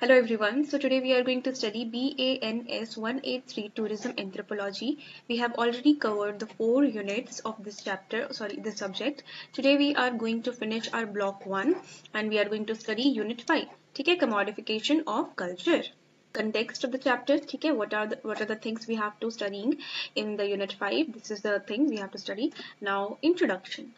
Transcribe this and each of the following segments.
Hello everyone. So today we are going to study BANS 183 Tourism Anthropology. We have already covered the 4 units of this this subject. Today we are going to finish our block 1 and we are going to study unit 5. ठीक है, commodification of culture. Context of the chapter, ठीक है, what are the things we have to studying in the unit 5. This is the thing we have to study. Now introduction.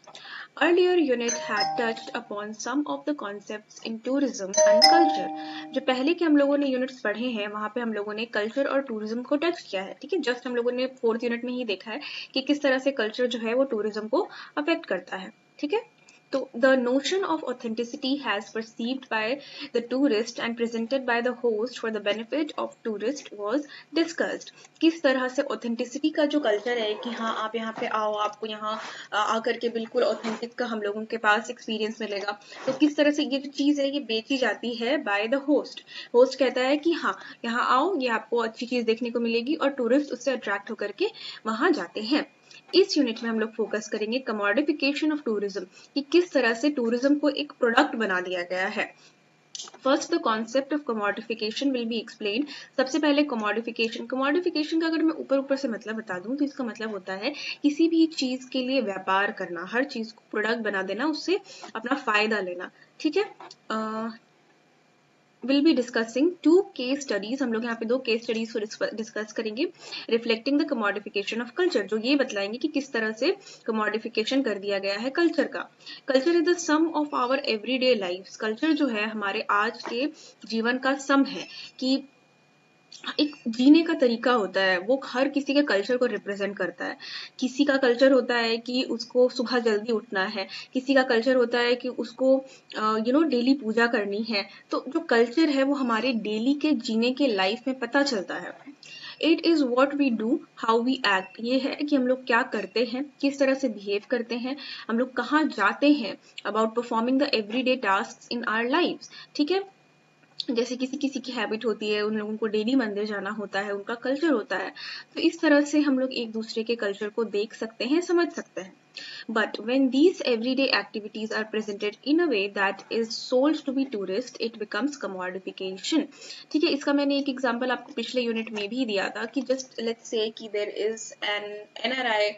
Earlier unit had touched upon some of the concepts in tourism and culture. जो पहले के हम लोगों ने units पढ़े हैं वहां पे हम लोगों ने कल्चर और टूरिज्म को टच किया है. ठीक है, जस्ट हम लोगों ने 4th यूनिट में ही देखा है कि किस तरह से कल्चर जो है वो टूरिज्म को अफेक्ट करता है. ठीक है, तो the notion of authenticity has perceived by the tourist and presented by the host for the benefit of tourist was discussed. किस तरह से authenticity का जो कल्चर है कि हाँ आप यहाँ पे आओ, आपको यहाँ आकर के बिल्कुल authentic का हम लोगों के पास एक्सपीरियंस मिलेगा, तो किस तरह से ये जो चीज है ये बेची जाती है by the host. होस्ट कहता है कि हाँ यहाँ आओ, ये आपको अच्छी चीज देखने को मिलेगी और टूरिस्ट उससे अट्रैक्ट होकर के वहां जाते हैं. इस यूनिट में हम लोग फोकस करेंगे कमोडिफिकेशन ऑफ टूरिज्म, कि किस तरह से टूरिज्म को एक प्रोडक्ट बना दिया गया है. First the concept of commodification will be explain. सबसे पहले कमोडिफिकेशन का अगर मैं ऊपर से मतलब बता दूं तो इसका मतलब होता है किसी भी चीज के लिए व्यापार करना, हर चीज को प्रोडक्ट बना देना, उससे अपना फायदा लेना. ठीक है, will be discussing 2 case studies. हम लोग यहाँ पे 2 केस स्टडीज को डिस्कस करेंगे reflecting the commodification of culture, जो ये बतलाएंगे कि किस तरह से कमोडिफिकेशन कर दिया गया है कल्चर का. Culture is the sum of our everyday life. Culture जो है हमारे आज के जीवन का सम है, कि एक जीने का तरीका होता है, वो हर किसी के कल्चर को रिप्रेजेंट करता है. किसी का कल्चर होता है कि उसको सुबह जल्दी उठना है, किसी का कल्चर होता है कि उसको डेली पूजा करनी है. तो जो कल्चर है वो हमारे डेली के जीने के लाइफ में पता चलता है. It is what we do, how we act. ये है कि हम लोग क्या करते हैं, किस तरह से बिहेव करते हैं, हम लोग कहाँ जाते हैं, about performing the everyday task in our life. ठीक है, जैसे किसी किसी की हैबिट होती है, उन लोगों को डेली मंदिर जाना होता है, उनका कल्चर होता है. तो इस तरह से हम लोग एक दूसरे के कल्चर को देख सकते हैं, समझ सकते हैं. But when these everyday activities are presented in a way that is sold to be tourist, it becomes commodification. ठीक है, इसका मैंने एक एग्जांपल आपको पिछले यूनिट में भी दिया था कि just let's say that there is an NRI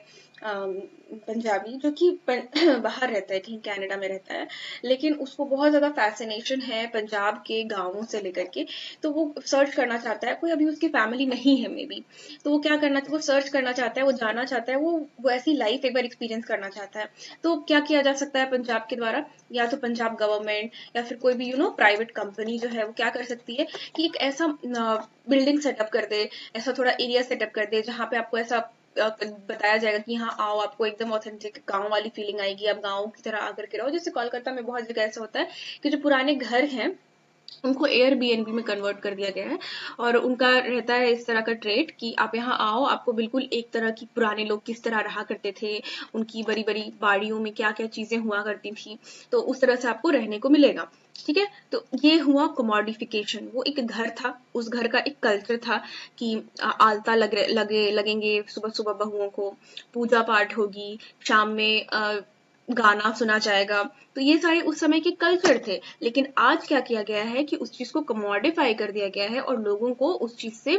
Punjabi जो कि बाहर रहता है, कहीं कनाडा में रहता है, लेकिन उसको बहुत ज्यादा फैसिनेशन है पंजाब के गांवों से लेकर के. तो वो सर्च करना चाहता है, कोई अभी उसकी फैमिली नहीं है मे बी, तो वो क्या करना, वो सर्च करना चाहता है, वो जाना चाहता है, वो ऐसी लाइफ एक बार एक्सपीरियंस करना चाहता है. तो क्या किया जा सकता है पंजाब के द्वारा, या तो पंजाब गवर्नमेंट या फिर कोई भी प्राइवेट कंपनी जो है वो क्या कर सकती है कि एक ऐसा बिल्डिंग सेटअप कर दे, ऐसा थोड़ा एरिया सेटअप कर दे जहाँ पे आपको ऐसा बताया जाएगा कि हाँ आओ, आपको एकदम ऑथेंटिक गांव वाली फीलिंग आएगी, आप गांव की तरह आकर के रहो. जैसे कोलकाता में बहुत जगह ऐसा होता है कि जो पुराने घर हैं उनको Airbnb में कन्वर्ट कर दिया गया है, और उनका रहता है इस तरह का ट्रेड कि आप यहाँ आओ, आपको बिल्कुल एक तरह की पुराने लोग किस तरह रहा करते थे, उनकी बड़ी बड़ी बाड़ियों में क्या क्या चीजें हुआ करती थी, तो उस तरह से आपको रहने को मिलेगा. ठीक है, तो ये हुआ कमोडिफिकेशन. वो एक घर था, उस घर का एक कल्चर था कि आलता लगेंगे सुबह सुबह बहुओं को, पूजा पाठ होगी, शाम में गाना सुना जाएगा. तो ये सारे उस समय के कल्चर थे. लेकिन आज क्या किया गया है कि उस चीज को कमोडिफाई कर दिया गया है और लोगों को उस चीज से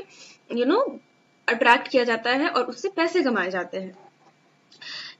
अट्रैक्ट किया जाता है और उससे पैसे कमाए जाते हैं.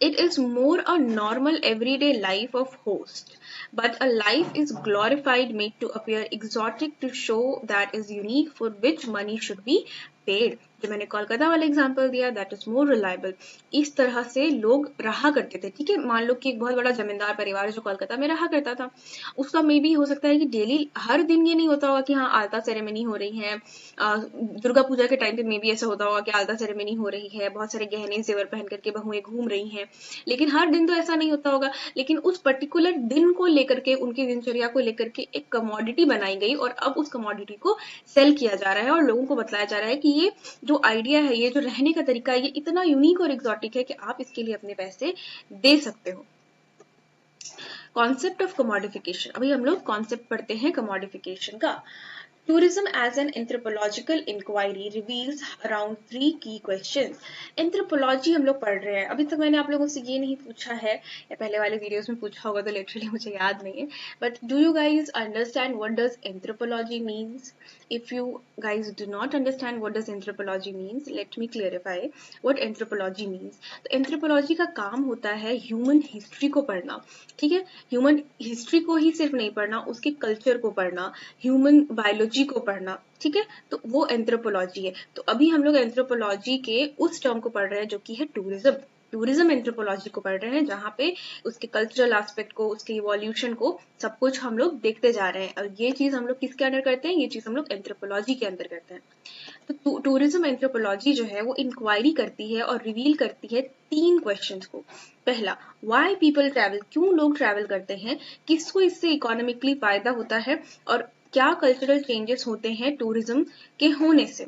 It is more a normal everyday life of host, but a life is glorified, made to appear exotic, to show that is unique, for which money should be paid. जो मैंने कोलकाता वाला एग्जांपल दिया, दैट इज मोर रिलायबल. इस तरह से लोग रहा करते थे. ठीक है, मान लो कि एक बहुत बड़ा जमींदार परिवार जो कोलकाता में रहा करता था, उसका मे भी हो सकता है कि डेली हर दिन ये नहीं होता होगा कि हाँ आलता सेरेमनी हो रही है. दुर्गा पूजा के टाइम पे मे भी ऐसा होता होगा कि आलता सेरेमनी हो रही है, बहुत सारे गहने जेवर पहन करके बहुएं घूम रही हैं, लेकिन हर दिन तो ऐसा नहीं होता होगा. लेकिन उस पर्टिकुलर दिन को लेकर के, उनकी दिनचर्या को लेकर के एक कमोडिटी बनाई गई और अब उस कमोडिटी को सेल किया जा रहा है और लोगों को बताया जा रहा है कि ये जो आइडिया है, ये जो रहने का तरीका है, ये इतना यूनिक और एक्सोटिक है कि आप इसके लिए अपने पैसे दे सकते हो. Concept of commodification. अभी हम लोग कॉन्सेप्ट पढ़ते हैं कमोडिफिकेशन का. Tourism as an anthropological inquiry reveals around 3 key questions. Anthropology हम लोग पढ़ रहे हैं. अभी तक मैंने आप लोगों से ये नहीं पूछा है, या पहले वाले वीडियोस में पूछा होगा तो लिटरली मुझे याद नहीं है. But do you guys understand what does anthropology means? If you guys do not understand what does anthropology means, let me clarify what anthropology means. तो anthropology का काम होता है human history को पढ़ना. ठीक है, ह्यूमन हिस्ट्री को ही सिर्फ नहीं पढ़ना, उसके कल्चर को पढ़ना, ह्यूमन बायोलॉजी को पढ़ना. ठीक है, तो वो एंथ्रोपोलॉजी है. तो अभी हम लोग एंथ्रोपोलॉजी के उस टर्म को पढ़ रहे हैं जो कि है टूरिज्म. टूरिज्म एंथ्रोपोलॉजी को पढ़ रहे हैं, जहाँ पे उसके कल्चरल एस्पेक्ट को, उसके इवोल्यूशन को, सब कुछ हम लोग देखते जा रहे हैं. और ये चीज हम लोग किसके अंदर करते हैं? ये चीज हम लोग एंथ्रोपोलॉजी के अंदर करते हैं. तो टूरिज्म एंथ्रोपोलॉजी जो है वो इंक्वायरी करती है और रिवील करती है 3 क्वेश्चंस को. पहला, व्हाई पीपल ट्रैवल, क्यों लोग ट्रैवल करते हैं, किसको इससे इकोनॉमिकली फायदा होता है, और क्या कल्चरल चेंजेस होते हैं टूरिज्म के होने से.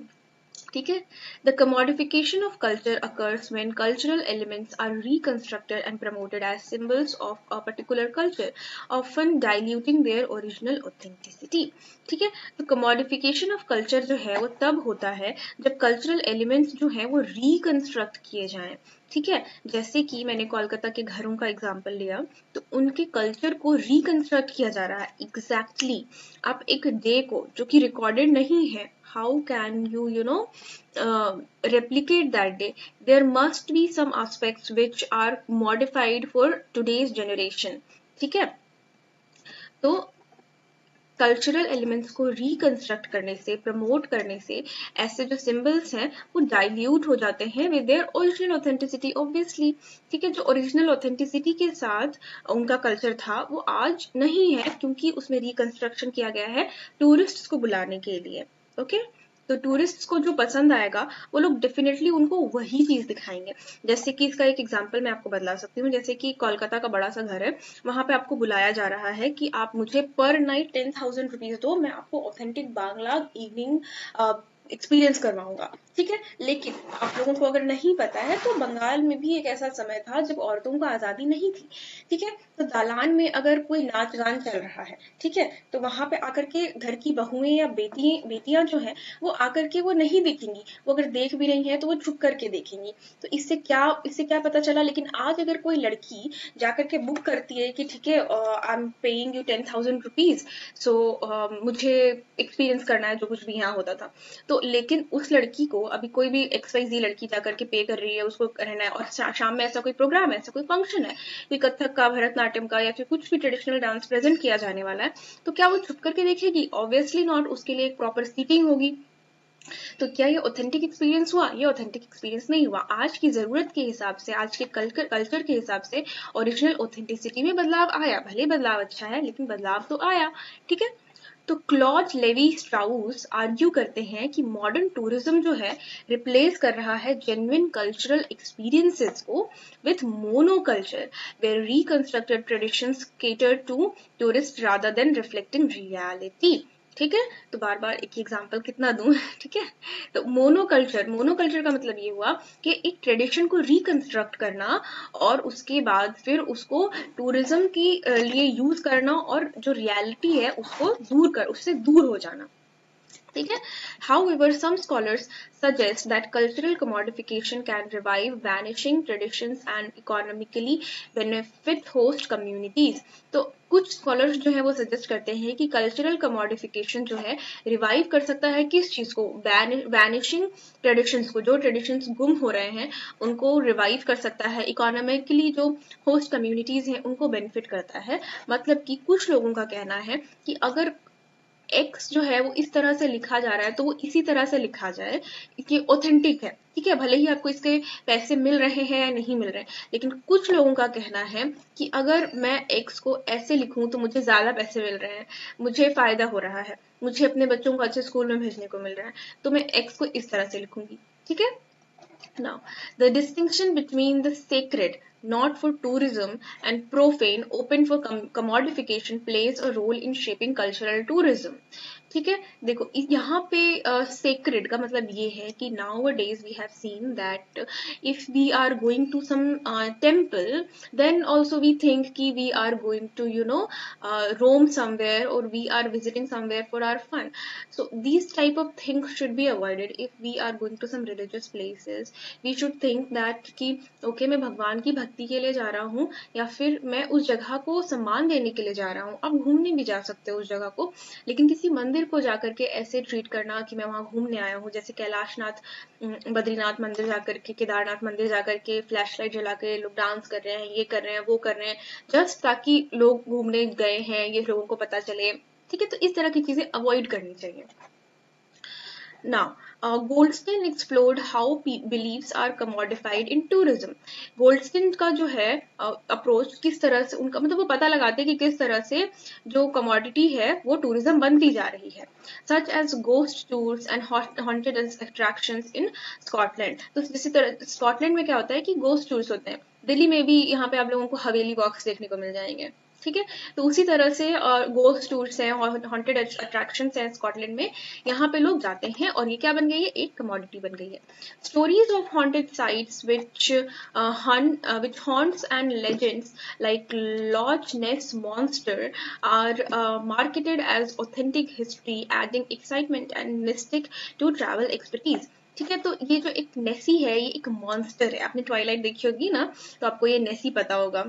ठीक है, the commodification of culture occurs when cultural elements are reconstructed and promoted as symbols of a particular culture, often diluting their original authenticity. ठीक है, तो commodification of culture जो है वो तब होता है जब cultural elements जो है वो reconstruct किए जाएं. ठीक है, जैसे कि मैंने कोलकाता के घरों का एग्जाम्पल लिया, तो उनके कल्चर को रिकंस्ट्रक्ट किया जा रहा है. एग्जैक्टली आप एक डे को जो कि रिकॉर्डेड नहीं है, how can you know replicate that day? There must be some aspects which are modified for today's generation. ठीक है, तो कल्चरल एलिमेंट्स को रिकंस्ट्रक्ट करने से, प्रमोट करने से ऐसे जो सिंबल्स हैं वो डाइल्यूट हो जाते हैं with their original authenticity, obviously. ठीक है, जो ओरिजिनल ऑथेंटिसिटी के साथ उनका कल्चर था वो आज नहीं है, क्योंकि उसमें रिकंस्ट्रक्शन किया गया है टूरिस्ट्स को बुलाने के लिए. ओके, तो टूरिस्ट्स को जो पसंद आएगा वो लोग डेफिनेटली उनको वही चीज दिखाएंगे. जैसे कि इसका एक एग्जांपल मैं आपको बतला सकती हूँ. जैसे कि कोलकाता का बड़ा सा घर है, वहां पे आपको बुलाया जा रहा है कि आप मुझे पर नाइट 10,000 रुपीज दो, मैं आपको ऑथेंटिक बांग्ला इवनिंग एक्सपीरियंस करवाऊंगा. ठीक है, लेकिन आप लोगों को अगर नहीं पता है तो बंगाल में भी एक ऐसा समय था जब औरतों को आजादी नहीं थी. ठीक है, तो दालान में अगर कोई नाच गान चल रहा है, ठीक है, तो वहां पे आकर के घर की बहुएं या बेटियां जो है वो आकर के वो नहीं देखेंगी. वो अगर देख भी रही हैं तो वो छुप करके देखेंगी. तो इससे क्या पता चला. लेकिन आज अगर कोई लड़की जाकर के बुक करती है कि ठीक है, I am paying you 10,000 rupees, so मुझे एक्सपीरियंस करना है जो कुछ भी यहाँ होता था, तो लेकिन उस लड़की को अभी कोई भी XYZ लड़की जाकर के पे कर रही है, उसको रहना है, और शाम में ऐसा कोई प्रोग्राम है, ऐसा कोई फंक्शन है, कोई कथक का, भरतनाट्यम का, या फिर कुछ भी ट्रेडिशनल डांस प्रेजेंट किया जाने वाला है, तो क्या वो छुप करके देखेगी? Obviously not. उसके लिए एक प्रॉपर सीटिंग होगी. तो क्या ये ऑथेंटिक एक्सपीरियंस हुआ? ये ऑथेंटिक एक्सपीरियंस नहीं हुआ. आज की जरूरत के हिसाब से, आज के कल्चर के हिसाब से ओरिजिनल ऑथेंटिसिटी में बदलाव आया. भले बदलाव अच्छा है, लेकिन बदलाव तो आया. ठीक है, तो क्लॉड लेवी स्ट्राउस आर्ग्यू करते हैं कि मॉडर्न टूरिज्म जो है रिप्लेस कर रहा है जेन्युइन कल्चरल एक्सपीरियंसेस को with monoculture, where reconstructed traditions cater to tourist rather than reflecting reality. ठीक है, तो बार बार एक ही एग्जांपल कितना दूं. ठीक है, तो मोनोकल्चर का मतलब ये हुआ कि एक ट्रेडिशन को रिकंस्ट्रक्ट करना और उसके बाद फिर उसको टूरिज्म के लिए यूज करना, और जो रियलिटी है उससे दूर हो जाना. ठीक है, however some scholars suggest that cultural commodification can revive vanishing traditions and economically benefit host communities. तो कुछ स्कॉलर्स जो है वो सजेस्ट करते हैं कि कल्चरल कमोडिफिकेशन जो है रिवाइव कर सकता है किस चीज को? वैनिशिंग ट्रेडिशंस को. जो ट्रेडिशंस गुम हो रहे हैं उनको रिवाइव कर सकता है. इकोनॉमिकली जो होस्ट कम्युनिटीज हैं उनको बेनिफिट करता है. मतलब कि कुछ लोगों का कहना है कि अगर एक्स जो है वो इस तरह से लिखा जा रहा है तो वो इसी तरह से लिखा जाए, ये ऑथेंटिक है. ठीक है, भले ही आपको इसके पैसे मिल रहे हैं या नहीं मिल रहे हैं, लेकिन कुछ लोगों का कहना है कि अगर मैं एक्स को ऐसे लिखूं तो मुझे ज्यादा पैसे मिल रहे हैं, मुझे फायदा हो रहा है, मुझे अपने बच्चों को अच्छे स्कूल में भेजने को मिल रहा है, तो मैं एक्स को इस तरह से लिखूंगी. ठीक है, now the distinction between the sacred not for tourism, and profane, open for commodification, plays a role in shaping cultural tourism. ठीक है, देखो यहाँ पे sacred का मतलब ये है कि nowadays we have seen that if we are going to some temple, then also we think कि we are going to roam somewhere, or we are visiting somewhere for our fun. So these type of things should be avoided. If we are going to some religious places, we should think that कि okay, मैं भगवान की भक्ति के लिए जा रहा हूँ, या फिर मैं उस जगह को सम्मान देने के लिए जा रहा हूँ. आप घूमने भी जा सकते हो उस जगह को, लेकिन किसी मंदिर को जाकर के ऐसे ट्रीट करना कि मैं वहां घूमने आया हूँ, जैसे कैलाशनाथ, बद्रीनाथ मंदिर जाकर के, केदारनाथ मंदिर जाकर के फ्लैश लाइट जला के लोग डांस कर रहे हैं, ये कर रहे हैं, वो कर रहे हैं, जस्ट ताकि लोग घूमने गए हैं ये लोगों को पता चले. ठीक है, तो इस तरह की चीजें अवॉइड करनी चाहिए. Now, Goldstein explored how beliefs are commodified in tourism. Goldstein का जो है अप्रोच, किस तरह से उनका मतलब वो पता लगाते हैं कि किस तरह से जो कमोडिटी है वो टूरिज्म बनती जा रही है. Such as ghost tours and haunted attractions in Scotland. तो इसी तरह स्कॉटलैंड में क्या होता है कि ghost tours होते हैं. दिल्ली में भी यहाँ पे आप लोगों को हवेली वॉक्स देखने को मिल जाएंगे. ठीक है, तो उसी तरह से गोस्ट टूर्स हैं, हॉन्टेड अट्रैक्शंस हैं स्कॉटलैंड में, यहाँ पे लोग जाते हैं और ये क्या बन गई है, एक कमोडिटी बन गई है. Stories of haunted sites which haunts and legends like Loch Ness monster are marketed as authentic history, adding excitement and mystic to travel expertise. ठीक है, तो ये जो एक नेसी है, ये एक मॉन्स्टर है. आपने ट्वाइलाइट देखी होगी ना, तो आपको ये नेसी पता होगा.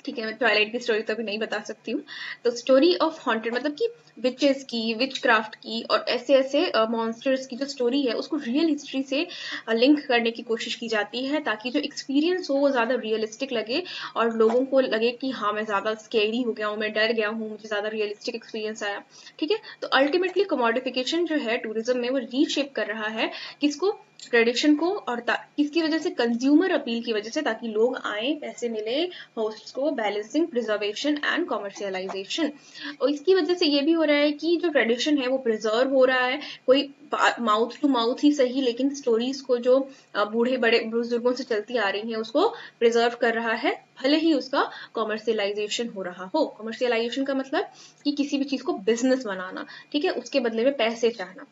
ठीक है, मैं ट्वाइलाइट की स्टोरी तो अभी नहीं बता सकती हूँ. तो स्टोरी ऑफ हॉन्टेड मतलब कि विचेस की, विच क्राफ्ट की और ऐसे ऐसे मॉन्स्टर्स की जो स्टोरी है उसको रियल हिस्ट्री से लिंक करने की कोशिश की जाती है, ताकि जो एक्सपीरियंस हो वो ज्यादा रियलिस्टिक लगे और लोगों को लगे कि हाँ मैं ज्यादा स्केरी हो गया हूँ, मैं डर गया हूँ, मुझे ज्यादा रियलिस्टिक एक्सपीरियंस आया. ठीक है, तो अल्टीमेटली कमोडिफिकेशन जो है टूरिज्म में वो रीशेप कर रहा है किसको, ट्रेडिशन को, और किसकी वजह से, कंज्यूमर अपील की वजह से, ताकि लोग आए, पैसे मिले होस्ट्स को, बैलेंसिंग प्रिजर्वेशन एंड कॉमर्शियलाइजेशन. और इसकी वजह से ये भी हो रहा है कि जो ट्रेडिशन है वो प्रिजर्व हो रहा है, कोई माउथ टू माउथ ही सही, लेकिन स्टोरीज को जो बूढ़े बड़े बुजुर्गों से चलती आ रही है उसको प्रिजर्व कर रहा है, भले ही उसका कॉमर्शियलाइजेशन हो रहा हो. कॉमर्शियलाइजेशन का मतलब कि किसी भी चीज को बिजनेस बनाना, ठीक है, उसके बदले में पैसे चाहना.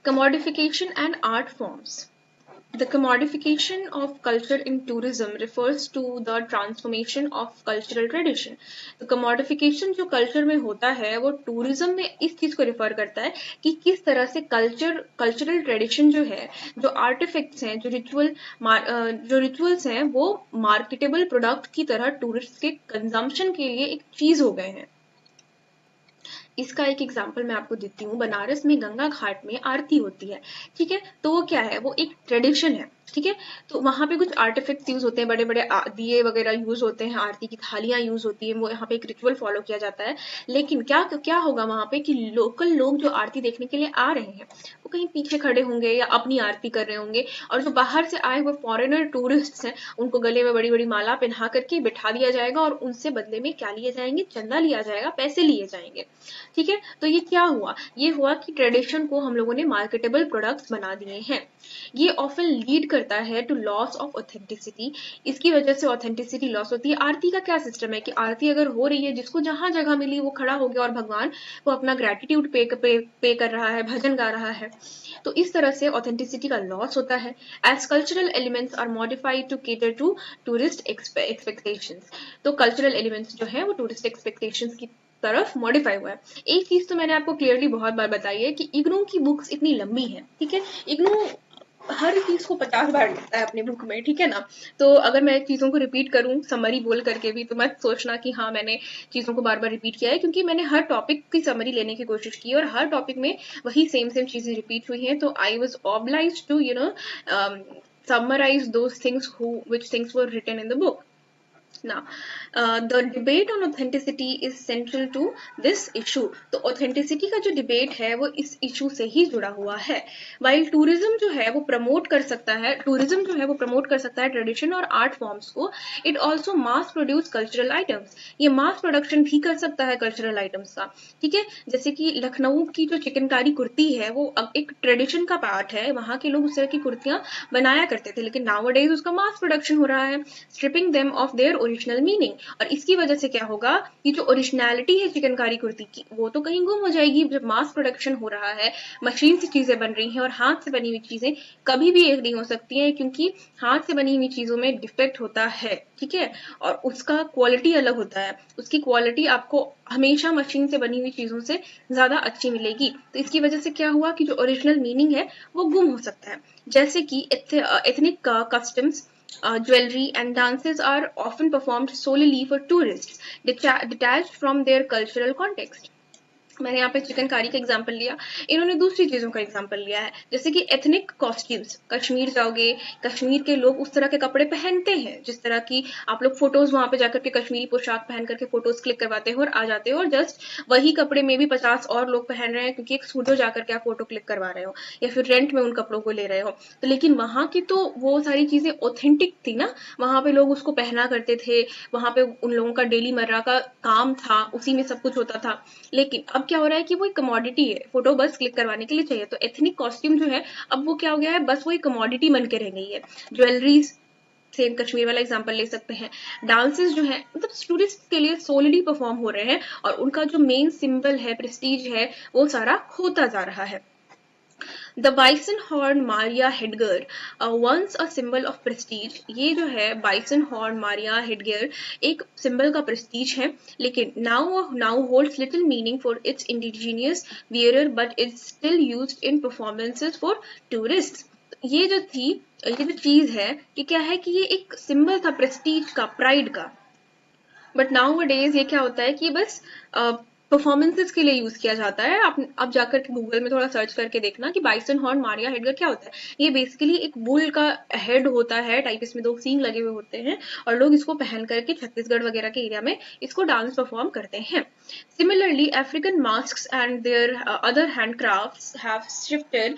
Commodification and art forms. The commodification of culture in tourism refers to the transformation of cultural tradition. तो commodification जो culture में होता है वो tourism में इस चीज को refer करता है कि किस तरह से cultural tradition जो है, जो artifacts हैं, जो rituals हैं, वो marketable product की तरह tourists के consumption के लिए एक चीज हो गए हैं. इसका एक एग्जाम्पल मैं आपको देती हूँ. बनारस में गंगा घाट में आरती होती है. ठीक है, तो वो क्या है, वो एक ट्रेडिशन है. ठीक है, तो वहां पे कुछ आर्टिफैक्ट्स यूज होते हैं, बड़े बड़े दिए वगैरह यूज होते हैं, आरती की थालियां यूज होती है, वो यहाँ पे एक रिचुअल फॉलो किया जाता है. लेकिन क्या होगा वहां पे कि लोकल लोग जो आरती देखने के लिए आ रहे हैं वो कहीं पीछे खड़े होंगे या अपनी आरती कर रहे होंगे, और जो बाहर से आए हुए फॉरेनर टूरिस्ट हैं उनको गले में बड़ी बड़ी माला पहना करके बिठा दिया जाएगा, और उनसे बदले में क्या लिए जाएंगे, चंदा लिया जाएगा, पैसे लिए जाएंगे. ठीक है, तो ये क्या हुआ, ये हुआ कि ट्रेडिशन को हम लोगों ने मार्केटेबल प्रोडक्ट्स बना दिए हैं. ये ऑफन लीड करता है टू लॉस ऑफ ऑथेंटिसिटी. इसकी वजह से ऑथेंटिसिटी लॉस होती है. आरती का क्या सिस्टम है कि आरती अगर हो रही है, जिसको जहां जगह मिली वो खड़ा हो गया और भगवान को अपना ग्रेटिट्यूड पे कर रहा है, भजन गा रहा है, तो इस तरह से ऑथेंटिसिटी का लॉस होता है. As cultural elements are modified to cater to tourist expectations. तो कल्चरल एलिमेंट्स जो है वो टूरिस्ट एक्सपेक्टेशंस की तरफ मॉडिफाई हुआ है. एक चीज तो मैंने आपको क्लियरली बहुत बार बताई है कि इग्नू की बुक्स इतनी लंबी है. ठीक है, इग्नू हर चीज को 50 बार लिखता है अपनी बुक में. ठीक है ना, तो अगर मैं चीजों को रिपीट करूं समरी बोल करके भी, तो मत सोचना कि हाँ मैंने चीजों को बार बार रिपीट किया है, क्योंकि मैंने हर टॉपिक की समरी लेने की कोशिश की और हर टॉपिक में वही सेम चीजें रिपीट हुई हैं. तो I was obliged to summarize those things which things were written in the book. Now, the debate on authenticity is central to this issue. तो authenticity का जो debate है वो इस issue से ही जुड़ा हुआ है. While tourism जो है वो promote कर सकता है, tradition और art forms को, it also mass produce cultural items. ये mass production भी कर सकता है cultural items का, ठीक है. जैसे कि लखनऊ की जो चिकनकारी कुर्ती है वो अब एक tradition का part है, वहाँ के लोग उस तरह की कुर्तियां बनाया करते थे, लेकिन nowadays उसका mass production हो रहा है, stripping them of their original meaning. और इसकी वजह से क्या होगा कि जो ओरिजिनलिटी है चिकनकारी कुर्ती की वो तो कहीं गुम हो जाएगी. जब मास प्रोडक्शन हो रहा है, मशीन से चीजें बन रही हैं, और हाथ से बनी हुई चीजें कभी भी एक नहीं हो सकती हैं, क्योंकि हाथ से बनी हुई चीजों में डिफेक्ट होता है, ठीक है, और उसका क्वालिटी अलग होता है. उसकी क्वालिटी आपको हमेशा मशीन से बनी हुई चीजों से ज्यादा अच्छी मिलेगी. तो इसकी वजह से क्या हुआ कि जो ओरिजिनल मीनिंग है वो गुम हो सकता है. जैसे कि ethnic customs, jewelry and dances are often performed solely for tourists, detached from their cultural context. मैंने यहाँ पे चिकनकारी का एग्जाम्पल लिया, इन्होंने दूसरी चीजों का एग्जाम्पल लिया है, जैसे कि एथनिक कॉस्ट्यूम्स. कश्मीर जाओगे, कश्मीर के लोग उस तरह के कपड़े पहनते हैं जिस तरह की आप लोग फोटोज वहां पे जाकर के कश्मीरी पोशाक पहन करके फोटोज क्लिक करवाते हो और आ जाते हो, और जस्ट वही कपड़े में भी 50 और लोग पहन रहे हैं क्योंकि एक स्टूडियो जाकर के आप फोटो क्लिक करवा रहे हो या फिर रेंट में उन कपड़ों को ले रहे हो. तो लेकिन वहां की तो वो सारी चीजें ऑथेंटिक थी ना, वहां पे लोग उसको पहना करते थे, वहां पे उन लोगों का डेली मर्रा का काम था, उसी में सब कुछ होता था. लेकिन अब क्या हो रहा है कि वो एक कमोडिटी है, फोटो बस क्लिक करवाने के लिए चाहिए. तो एथनिक कॉस्ट्यूम जो है अब वो क्या हो गया है, बस वो एक कमोडिटी बन के रह गई है. ज्वेलरीज, सेम कश्मीर वाला एग्जांपल ले सकते हैं. डांसेस जो है मतलब टूरिस्ट के लिए सोलली परफॉर्म हो रहे हैं, और उनका जो मेन सिंबल है, प्रेस्टीज है, वो सारा खोता जा रहा है. The bison horn Maria headgear, once a symbol of prestige. ये जो है bison horn Maria headgear एक symbol का prestige है, लेकिन now holds little meaning for its indigenous wearer, but it's still used in performances for tourists. ये जो चीज है, ये क्या है कि ये एक सिंबल था प्रेस्टीज का, प्राइड का, बट नाउ डेज ये क्या होता है कि बस परफॉर्मेंसेस के लिए यूज किया जाता है. आप जाकर के गूगल में थोड़ा सर्च करके देखना कि बाइसन हॉर्न मारिया हेडगर क्या होता है. ये बेसिकली एक बुल का हेड होता है टाइप, इसमें 2 सींग लगे हुए होते हैं, और लोग इसको पहन करके छत्तीसगढ़ वगैरह के एरिया में इसको डांस परफॉर्म करते हैं. Similarly, African masks and their other handcrafts have shifted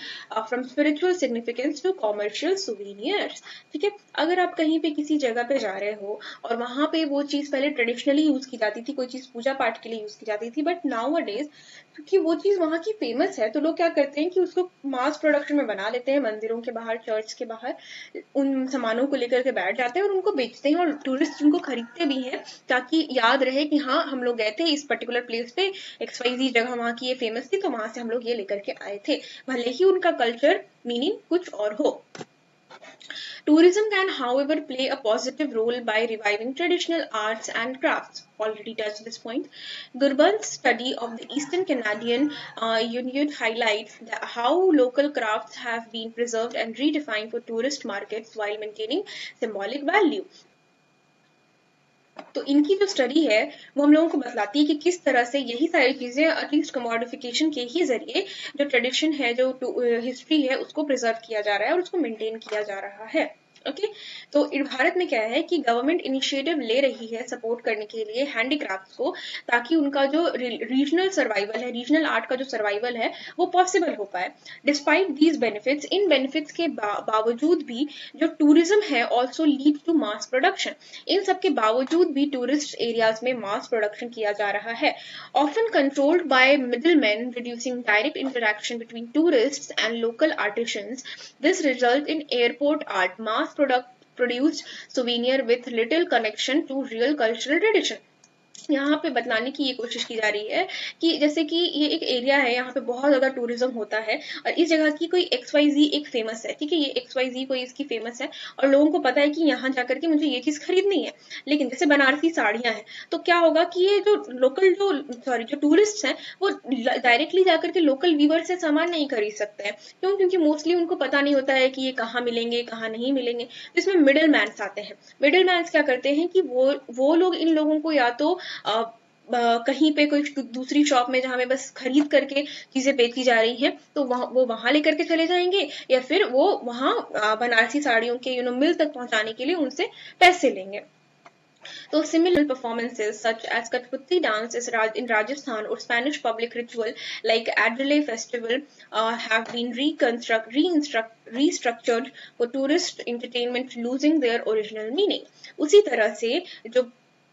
from spiritual significance to commercial souvenirs. ठीक है, अगर आप कहीं पे किसी जगह पे जा रहे हो और वहां पे वो चीज पहले ट्रेडिशनली यूज की जाती थी, कोई चीज पूजा पाठ के लिए यूज की जाती थी, बट नाउ डेज क्योंकि वो चीज वहां की फेमस है तो लोग क्या करते हैं कि उसको मास प्रोडक्शन में बना लेते हैं, मंदिरों के बाहर, चर्च के बाहर उन सामानों को लेकर के बैठ जाते हैं और उनको बेचते हैं, और टूरिस्ट उनको खरीदते भी हैं ताकि याद रहे कि हाँ हम लोग गए थे इस पर्टिकुलर प्लेस पे, XYZ जगह वहां की ये फेमस थी, तो वहां से हम लोग ये लेकर के आए थे, भले ही उनका कल्चर मीनिंग कुछ और हो. Tourism can, however, play a positive role by reviving traditional arts and crafts. Already touched this point. Gurban's study of the Eastern Canadian Union highlights how local crafts have been preserved and redefined for tourist markets while maintaining symbolic value. तो इनकी जो study है वो हम लोगों को बतलाती है कि किस तरह से यही सारी चीजें एटलीस्ट कमोडिफिकेशन के ही जरिए जो ट्रेडिशन है, जो हिस्ट्री है, उसको प्रिजर्व किया जा रहा है और उसको मेंटेन किया जा रहा है. ओके, तो भारत में क्या है कि गवर्नमेंट इनिशिएटिव ले रही है सपोर्ट करने के लिए हैंडीक्राफ्ट्स को, ताकि उनका जो रीजनल सर्वाइवल है, रीजनल आर्ट का जो सर्वाइवल है वो पॉसिबल हो पाए. डिस्पाइट दीज बेनिफिट्स, इन बेनिफिट्स के बावजूद भी जो टूरिज्म है also lead to mass production. इन सब के बावजूद भी टूरिस्ट एरियाज में मास प्रोडक्शन किया जा रहा है, often controlled by middleman, reducing direct interaction between tourists and local artisans. This result in airport art, mass produced souvenir with little connection to real cultural tradition. यहाँ पे बतलाने की ये कोशिश की जा रही है कि जैसे कि ये एक एरिया है, यहाँ पे बहुत ज्यादा टूरिज्म होता है और इस जगह की कोई XYZ एक फेमस है, ठीक है, ये XYZ कोई इसकी फेमस है और लोगों को पता है कि यहाँ जाकर के मुझे ये चीज खरीदनी है. लेकिन जैसे बनारसी साड़ियां हैं तो क्या होगा कि ये जो लोकल जो टूरिस्ट हैं वो डायरेक्टली जाकर के लोकल वीवर से सामान नहीं खरीद सकते हैं. क्यों? क्योंकि मोस्टली उनको पता नहीं होता है कि ये कहाँ मिलेंगे, कहाँ नहीं मिलेंगे. तो इसमें मिडिल मैन्स आते हैं. मिडिल मैन्स क्या करते हैं कि वो लोग इन लोगों को या तो कहीं पे कोई दूसरी शॉप में जहां में बस खरीद करके चीजें बेची जा रही हैं तो वो वहां लेकर के चले जाएंगे, या फिर वो वहां बनारसी साड़ियों के मिल तक पहुंचाने के लिए उनसे पैसे लेंगे. So similar performances such as Kathputti dance in Rajasthan or Spanish public ritual like Adelaide Festival have been restructured for tourist entertainment, losing their original meaning. उसी तरह से जो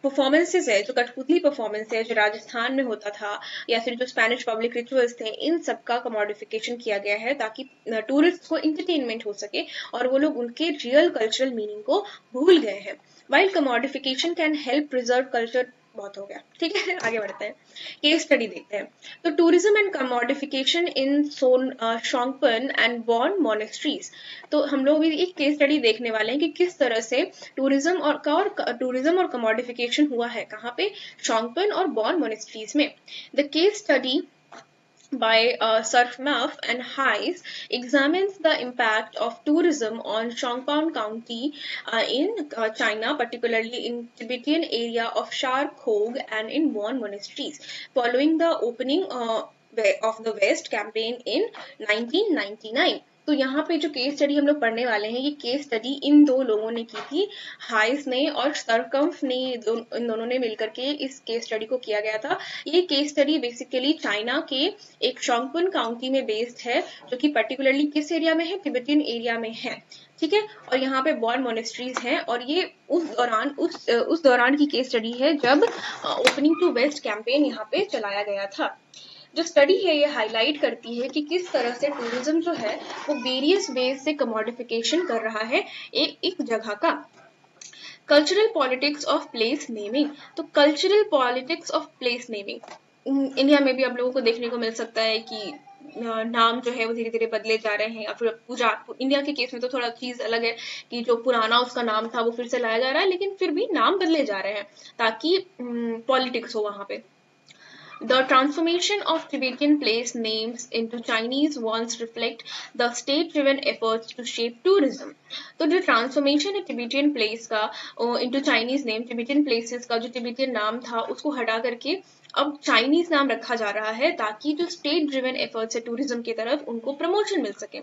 परफॉर्मेंसेज है, जो कठपुतली परफॉर्मेंस है जो राजस्थान में होता था या फिर जो स्पेनिश पब्लिक रिचुअल्स थे, इन सब का मॉडिफिकेशन किया गया है ताकि टूरिस्ट को इंटरटेनमेंट हो सके और वो लोग उनके रियल कल्चरल मीनिंग को भूल गए हैं. While commodification can help preserve culture. बहुत हो गया, ठीक है, आगे बढ़ते हैं. केस स्टडी देखते हैं. तो tourism and commodification in Songpan and Bon monasteries. तो हम लोग भी एक केस स्टडी देखने वाले हैं कि किस तरह से टूरिज्म और कमोडिफिकेशन हुआ है, कहाँ पे, शोंगपन और बॉन मोनेस्ट्रीज में. The case study by Surfmuff and Heiss examines the impact of tourism on Chongpon County in China, particularly in Tibetan area of Sharkhog and in Bon monasteries, following the opening of the West campaign in 1999. तो यहाँ पे जो case study हम लोग पढ़ने वाले हैं, ये केस स्टडी इन दो लोगों ने की थी, हाइस ने और सरकम्फ ने, इन दोनों ने मिलकर के इस केस स्टडी को किया गया था. ये केस स्टडी बेसिकली चाइना के एक शोंगपन काउंटी में बेस्ड है, जो कि पर्टिकुलरली किस एरिया में है, तिब्बतियन एरिया में है, ठीक है. और यहाँ पे बॉन मोनेस्ट्रीज हैं और ये उस दौरान की केस स्टडी है जब ओपनिंग टू वेस्ट कैंपेन यहाँ पे चलाया गया था. जो स्टडी है ये हाईलाइट करती है कि किस तरह से टूरिज्म जो है वो वेरियस वेज से कमोडिफिकेशन कर रहा है एक जगह का. Cultural politics of place naming. तो cultural politics of place naming India में भी आप लोगों को देखने को मिल सकता है कि नाम जो है वो धीरे धीरे बदले जा रहे हैं, या फिर पूजा, इंडिया के केस में तो थोड़ा चीज अलग है कि जो पुराना उसका नाम था वो फिर से लाया जा रहा है, लेकिन फिर भी नाम बदले जा रहे हैं ताकि पॉलिटिक्स हो वहां पे. The transformation of Tibetan place names into Chinese ones reflect the state-driven efforts to shape tourism. तो जो ट्रांसफॉर्मेशन है टिबेटियन प्लेस का into Chinese name, Tibetan places का जो टिबेटियन नाम था उसको हटा करके अब चाइनीज नाम रखा जा रहा है ताकि जो स्टेट ड्रिवन एफर्ट्स है टूरिज्म की तरफ उनको प्रमोशन मिल सके.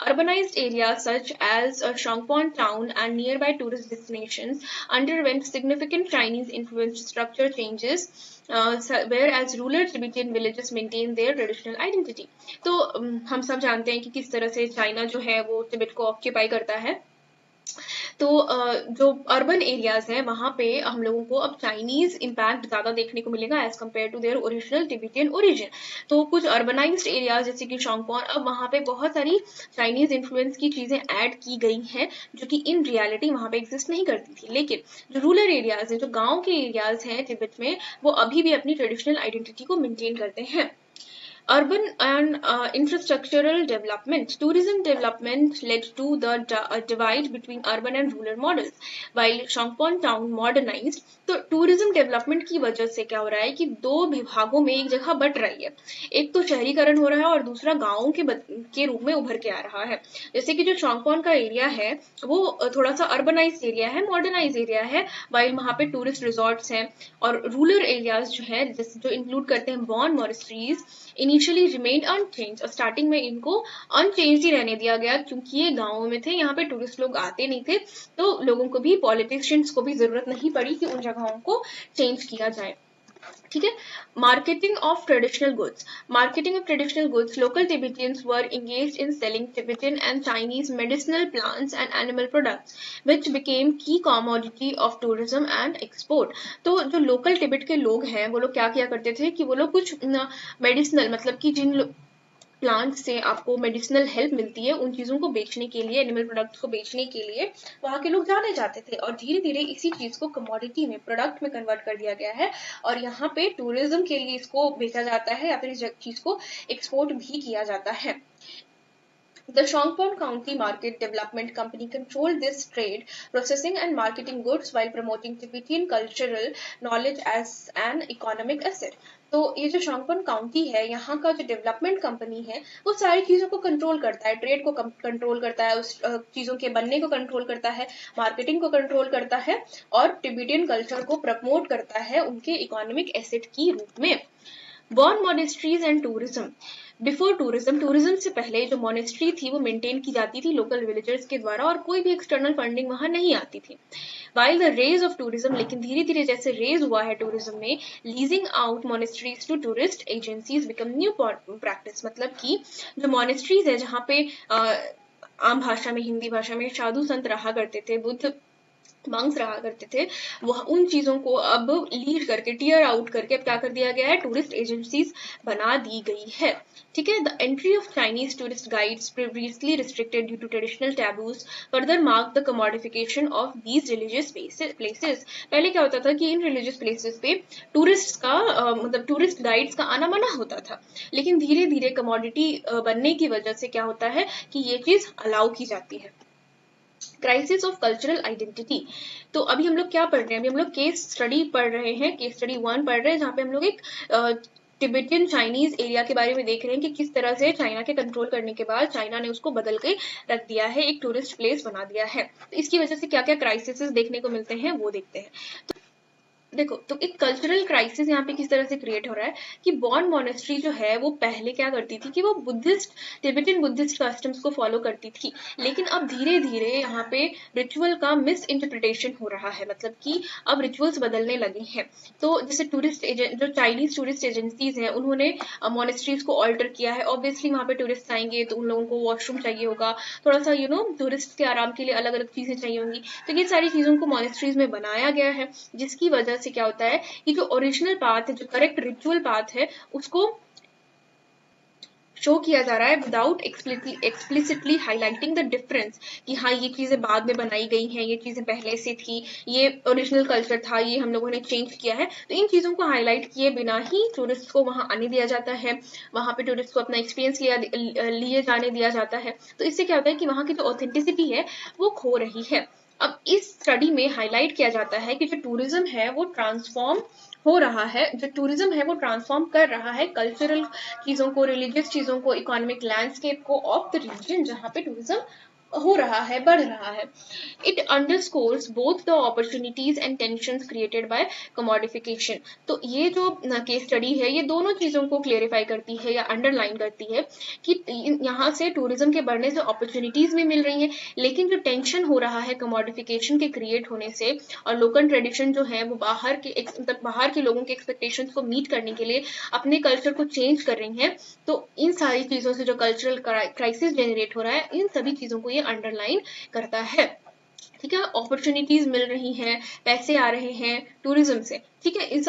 Urbanised area such as Songpan town and near by tourist destinations underwent significant Chinese influence structure changes, whereas rural Tibetan villages maintain their traditional identity. तो हम सब जानते हैं कि किस तरह से चाइना जो है वो तिब्बत को ऑक्यूपाई करता है. तो जो अर्बन एरियाज हैं वहां पे हम लोगों को अब चाइनीज इम्पैक्ट ज्यादा देखने को मिलेगा as compare to their original Tibetan origin. तो कुछ अर्बनाइज्ड एरियाज जैसे कि शोंगपन, अब वहां पे बहुत सारी चाइनीज इन्फ्लुएंस की चीजें ऐड की गई हैं जो कि इन रियलिटी वहां पे एग्जिस्ट नहीं करती थी. लेकिन जो रूरल एरियाज हैं, जो गाँव के एरियाज हैं तिब्बत में, वो अभी भी अपनी ट्रेडिशनल आइडेंटिटी को मेंटेन करते हैं. Urban and infrastructural development. Tourism development led to the divide between urban and rural models. While Shangpon town modernized, तो टूरिज्म डेवलपमेंट की वजह से क्या हो रहा है कि दो विभागों में एक जगह बट रही है. एक तो शहरीकरण हो रहा है और दूसरा गाँवों के रूप में उभर के आ रहा है. जैसे कि जो शोंगपन का एरिया है वो थोड़ा सा अर्बनाइज एरिया है, मॉडर्नाइज एरिया है, वाइल वहाँ पे टूरिस्ट रिजॉर्ट्स हैं. और रूरल एरियाज जो है जो इंक्लूड करते हैं बॉन मोनेस्ट्रीज, इनिशियली रिमेन्ड अनचेंज. और स्टार्टिंग में इनको अनचेंज ही रहने दिया गया क्योंकि ये गाँवों में थे, यहाँ पे टूरिस्ट लोग आते नहीं थे, तो लोगों को भी, पॉलिटिशियंस को भी जरूरत नहीं पड़ी कि उन जगहों को चेंज किया जाए. ठीक है. Marketing of traditional goods. Marketing of traditional goods. Local Tibetans were engaged in selling Tibetan and Chinese medicinal plants and animal products, which became key commodity of tourism and export. तो जो local Tibet के लोग हैं वो लोग क्या किया करते थे कि वो लोग कुछ मेडिसिनल, मतलब कि जिन प्लांट से आपको मेडिसिनल हेल्प मिलती है उन चीजों को बेचने के लिए, एनिमल प्रोडक्ट्स को बेचने के लिए वहां के लोग जाने जाते थे. और धीरे धीरे इसी चीज को कमोडिटी में, प्रोडक्ट में कन्वर्ट कर दिया गया है और यहाँ पे टूरिज्म के लिए इसको बेचा जाता है या फिर इस चीज को एक्सपोर्ट भी किया जाता है. The Shangpon County Market Development Company controlled this trade, processing and marketing goods while promoting Tibetan cultural knowledge as an economic asset. तो ये जो शोंगपन काउंटी है, यहाँ का जो डेवलपमेंट कंपनी है वो सारी चीजों को कंट्रोल करता है, ट्रेड को कंट्रोल करता है, उस चीजों के बनने को कंट्रोल करता है, मार्केटिंग को कंट्रोल करता है और टिबेटियन कल्चर को प्रमोट करता है उनके इकोनॉमिक एसेट की रूप में. Bon monasteries and tourism. Before tourism, tourism से पहले जो मोनेस्ट्री थी वो मेंटेन की जाती थी लोकल विलेजर्स के द्वारा और कोई भी एक्सटर्नल फंडिंग वहां नहीं आती थी। While the raise of tourism, लेकिन धीरे धीरे जैसे रेज हुआ है टूरिज्म में, leasing out monasteries to tourist agencies become new practice. मतलब कि जो मोनेस्ट्रीज है जहाँ पे आम भाषा में, हिंदी भाषा में साधु संत रहा करते थे, बुद्ध मंक्स रहा करते थे, वह उन चीजों को अब लीड करके, टीयर आउट करके अब क्या कर दिया गया है, टूरिस्ट एजेंसीज बना दी गई है। ठीक है। The entry of Chinese tourist guides previously restricted due to traditional taboos further mark the commodification of these religious places. पहले क्या होता था कि इन रिलीजियस प्लेसेस पे टूरिस्ट का मतलब टूरिस्ट गाइड्स का आना मना होता था, लेकिन धीरे धीरे कमोडिटी बनने की वजह से क्या होता है कि ये चीज अलाउ की जाती है। Crisis of cultural identity. तो अभी हम लोग क्या पढ़ रहे हैं, अभी हम लोग केस स्टडी पढ़ रहे हैं, केस स्टडी 1 पढ़ रहे हैं, जहाँ पे हम लोग एक तिब्बतियन चाइनीज एरिया के बारे में देख रहे हैं कि किस तरह से चाइना के कंट्रोल करने के बाद चाइना ने उसको बदल के रख दिया है, एक टूरिस्ट प्लेस बना दिया है। तो इसकी वजह से क्या क्या क्राइसिस देखने को मिलते हैं वो देखते हैं। देखो, तो एक कल्चरल क्राइसिस यहाँ पे किस तरह से क्रिएट हो रहा है कि बॉन मोनेस्ट्री जो है वो पहले क्या करती थी कि वो बुद्धिस्ट, तिब्बतियन बुद्धिस्ट कस्टम्स को फॉलो करती थी, लेकिन अब धीरे धीरे यहाँ पे रिचुअल का मिस इंटरप्रिटेशन हो रहा है, मतलब कि अब रिचुअल्स बदलने लगे हैं। तो जैसे टूरिस्ट एजेंट, जो चाइनीज टूरिस्ट एजेंसीज हैं, उन्होंने मोनेस्ट्रीज को ऑल्टर किया है। ऑब्वियसली वहाँ पे टूरिस्ट आएंगे तो उन लोगों को वॉशरूम चाहिए होगा, थोड़ा सा टूरिस्ट के आराम के लिए अलग अलग चीजें चाहिए होंगी, तो ये सारी चीजों को मोनेस्ट्रीज में बनाया गया है, जिसकी वजह से क्या होता है कि जो ओरिजिनल पाथ है, जो करेक्ट रिचुअल पाथ है, उसको शो किया जा रहा है without explicitly highlighting the difference कि हाँ ये चीजें बाद में बनाई गई हैं, ये चीजें पहले से थी, ये ओरिजिनल कल्चर था, ये हम लोगों ने चेंज किया है। तो इन चीजों को हाईलाइट किए बिना ही टूरिस्ट को वहां आने दिया जाता है, वहां पे टूरिस्ट को अपना एक्सपीरियंस लिए जाने दिया जाता है। तो इससे क्या होता है कि वहां की जो ऑथेंटिसिटी है वो खो रही है। अब इस स्टडी में हाईलाइट किया जाता है कि जो टूरिज्म है वो ट्रांसफॉर्म हो रहा है, जो टूरिज्म है वो ट्रांसफॉर्म कर रहा है कल्चरल चीजों को, रिलीजियस चीजों को, इकोनॉमिक लैंडस्केप को ऑफ द रीजन जहाँ पे टूरिज्म हो रहा है, बढ़ रहा है। It underscores both the opportunities and tensions created by commodification. तो ये जो केस स्टडी है ये दोनों चीजों को क्लेरिफाई करती है या अंडरलाइन करती है कि यहाँ से टूरिज्म के बढ़ने से अपॉर्चुनिटीज भी मिल रही हैं, लेकिन जो टेंशन हो रहा है कमोडिफिकेशन के क्रिएट होने से, और लोकल ट्रेडिशन जो है वो बाहर के लोगों के एक्सपेक्टेशंस को मीट करने के लिए अपने कल्चर को चेंज कर रही हैं। तो इन सारी चीजों से जो कल्चरल क्राइसिस जेनरेट हो रहा है, इन सभी चीजों को ये अंडरलाइन करता है। ठीक है, अपॉर्चुनिटीज मिल रही हैं, पैसे आ रहे हैं टूरिज्म से, ठीक है, ये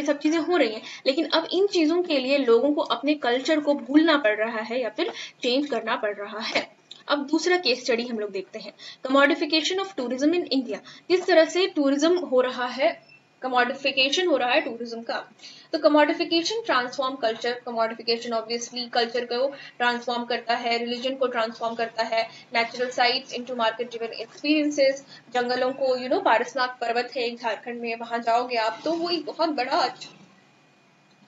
सब चीजें हो रही हैं, लेकिन अब इन चीजों के लिए लोगों को अपने कल्चर को भूलना पड़ रहा है या फिर चेंज करना पड़ रहा है। अब दूसरा केस स्टडी हम लोग देखते हैं, commodification of tourism in India. किस तरह से टूरिज्म हो रहा है, कमोडिफिकेशन हो रहा है टूरिज्म का। तो commodification transform culture, commodification obviously culture को ट्रांसफॉर्म करता है, रिलीजन को ट्रांसफॉर्म करता है, natural sites into market driven experiences, जंगलों को पारसनाथ पर्वत है एक झारखंड में, वहां जाओगे आप तो वो एक बहुत बड़ा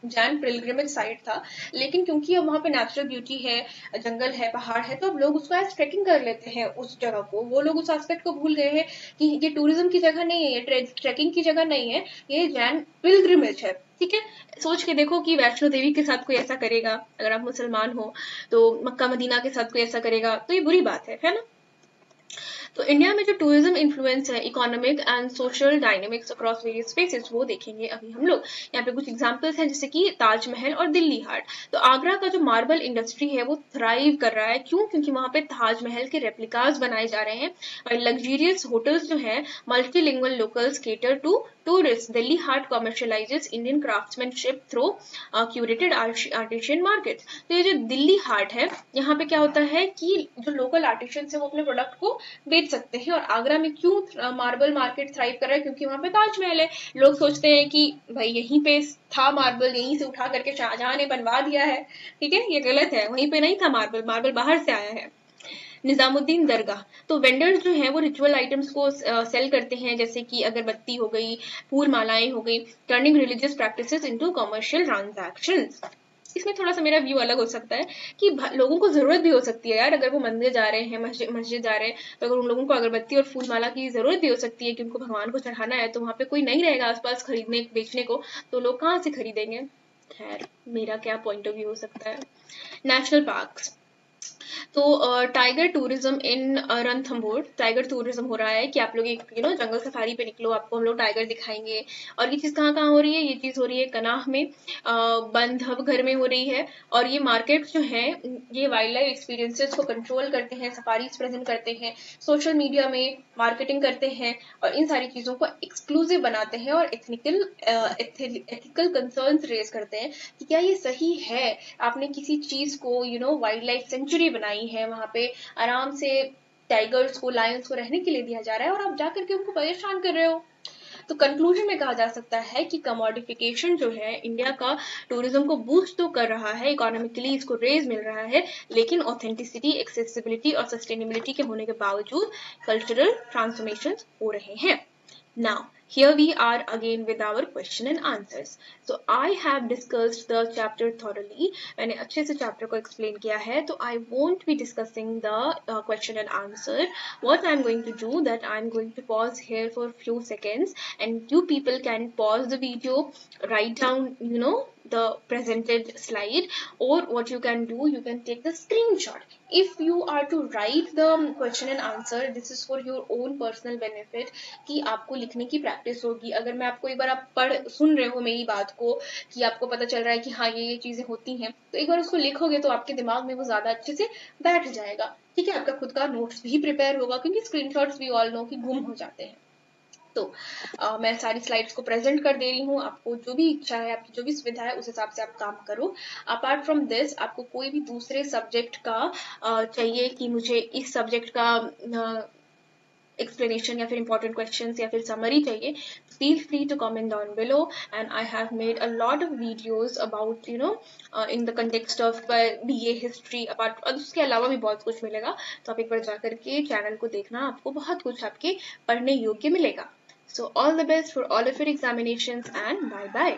जैन पिलग्रिमेज साइट था, लेकिन क्योंकि अब वहां पे नेचुरल ब्यूटी है, जंगल है, पहाड़ है, तो अब लोग उसको एज ट्रेकिंग कर लेते हैं उस जगह को। वो लोग उस एस्पेक्ट को भूल गए हैं कि ये टूरिज्म की जगह नहीं है, ये ट्रेकिंग की जगह नहीं है, ये जैन पिलग्रिमेज है। ठीक है, सोच के देखो कि वैष्णो देवी के साथ कोई ऐसा करेगा, अगर आप मुसलमान हो तो मक्का मदीना के साथ कोई ऐसा करेगा तो ये बुरी बात है ना। तो इंडिया में जो टूरिज्म इन्फ्लुएंस है economic and social dynamics across various spaces, वो देखेंगे अभी हम लोग। यहाँ पे कुछ एग्जांपल्स हैं, जैसे कि ताजमहल और दिल्ली हाट। तो आगरा का जो मार्बल इंडस्ट्री है वो थ्राइव कर रहा है, क्यों? क्योंकि वहां पे ताजमहल के रेप्लिकास बनाए जा रहे हैं, और लग्जरियस होटल्स जो है multilingual locals cater to tourist. Delhi Haat commercialises Indian craftsmanship through curated artisan markets. तो ये जो दिल्ली हाट है, यहाँ पे क्या होता है कि जो लोकल आर्टिशियन है वो अपने प्रोडक्ट को बेच सकते हैं। और आगरा में क्यों मार्बल मार्केट थ्राइव कर रहा है? क्योंकि वहां पे ताजमहल है। लोग सोचते हैं कि भाई यहीं पे था मार्बल, यहीं से उठा करके शाहजहां ने बनवा दिया है। ठीक है, ये गलत है, वहीं पे नहीं था मार्बल, मार्बल बाहर से आया है। निजामुद्दीन दरगाह, तो वेंडर्स जो हैं वो रिचुअल आइटम्स को सेल करते हैं, जैसे कि अगरबत्ती हो गई, फूल मालाएं हो गई, turning religious practices into commercial transactions. इसमें थोड़ा सा मेरा व्यू अलग हो सकता है कि लोगों को जरूरत भी हो सकती है यार, अगर वो मंदिर जा रहे हैं, मस्जिद जा रहे हैं, तो अगर उन लोगों को अगरबत्ती और फूल माला की जरूरत भी हो सकती है कि उनको भगवान को चढ़ाना है, तो वहां पे कोई नहीं रहेगा आसपास खरीदने बेचने को, तो लोग कहाँ से खरीदेंगे? खैर मेरा क्या पॉइंट ऑफ व्यू हो सकता है। नेशनल पार्क्स, तो tiger tourism in Ranthambore, tiger tourism हो रहा है कि आप लोग एक जंगल सफारी पे निकलो, आपको हम लोग टाइगर दिखाएंगे। और ये चीज कहाँ कहाँ हो रही है? ये चीज हो रही है कनाह में, बंधवघर में हो रही है। और ये मार्केट जो है ये वाइल्ड लाइफ एक्सपीरियंसेस को कंट्रोल करते हैं, सफारीज प्रेजेंट करते हैं, सोशल मीडिया में मार्केटिंग करते हैं और इन सारी चीजों को एक्सक्लूसिव बनाते हैं और एथिकल कंसर्न्स रेज करते हैं कि क्या ये सही है। आपने किसी चीज को वाइल्ड लाइफ सेंचुरी बनाई है, वहां पे आराम से टाइगर्स को, लायंस को रहने के लिए दिया जा रहा है और आप जाकर के उनको परेशान कर रहे हो। तो कंक्लूजन में कहा जा सकता है कि कमोडिफिकेशन जो है इंडिया का टूरिज्म को बूस्ट तो कर रहा है, इकोनॉमिकली इसको रेज मिल रहा है, लेकिन ऑथेंटिसिटी, एक्सेसिबिलिटी और सस्टेनेबिलिटी के होने के बावजूद कल्चरल ट्रांसफॉर्मेशन हो रहे हैं। Now, here we are again with our question and answers. So, I have discussed the chapter thoroughly. मैंने अच्छे से chapter को explain किया है, तो I won't be discussing the question and answer. What I'm going to do, that I'm going to pause here for a few seconds, and you people can pause the video, write down, the presented slide, or what you can do, you can take the screenshot. If you are to write the question and answer, this is for your own personal benefit, कि आपको लिखने की practice होगी। अगर मैं आपको एक बार, आप सुन रहे हो मेरी बात को कि आपको पता चल रहा है कि हाँ ये चीजें होती हैं, तो एक बार उसको लिखोगे तो आपके दिमाग में वो ज्यादा अच्छे से बैठ जाएगा। ठीक है, आपका खुद का नोट्स भी प्रिपेयर होगा, क्योंकि स्क्रीनशॉट्स भी ऑल नो कि गुम हो जाते हैं। तो मैं सारी स्लाइड्स को प्रेजेंट कर दे रही हूँ, आपको जो भी इच्छा है, आपकी जो भी सुविधा है उस हिसाब से आप काम करो। अपार्ट फ्रॉम दिस, आपको कोई भी दूसरे सब्जेक्ट का चाहिए कि मुझे इस सब्जेक्ट का explanation या फिर important questions या फिर summary चाहिए, feel free to comment down below, and I have made a lot of videos about in the context of BA history, apart उसके अलावा भी बहुत कुछ मिलेगा। तो आप एक बार जाकर के चैनल को देखना, आपको बहुत कुछ आपके पढ़ने योग्य मिलेगा। So all the best for all of your examinations and bye bye.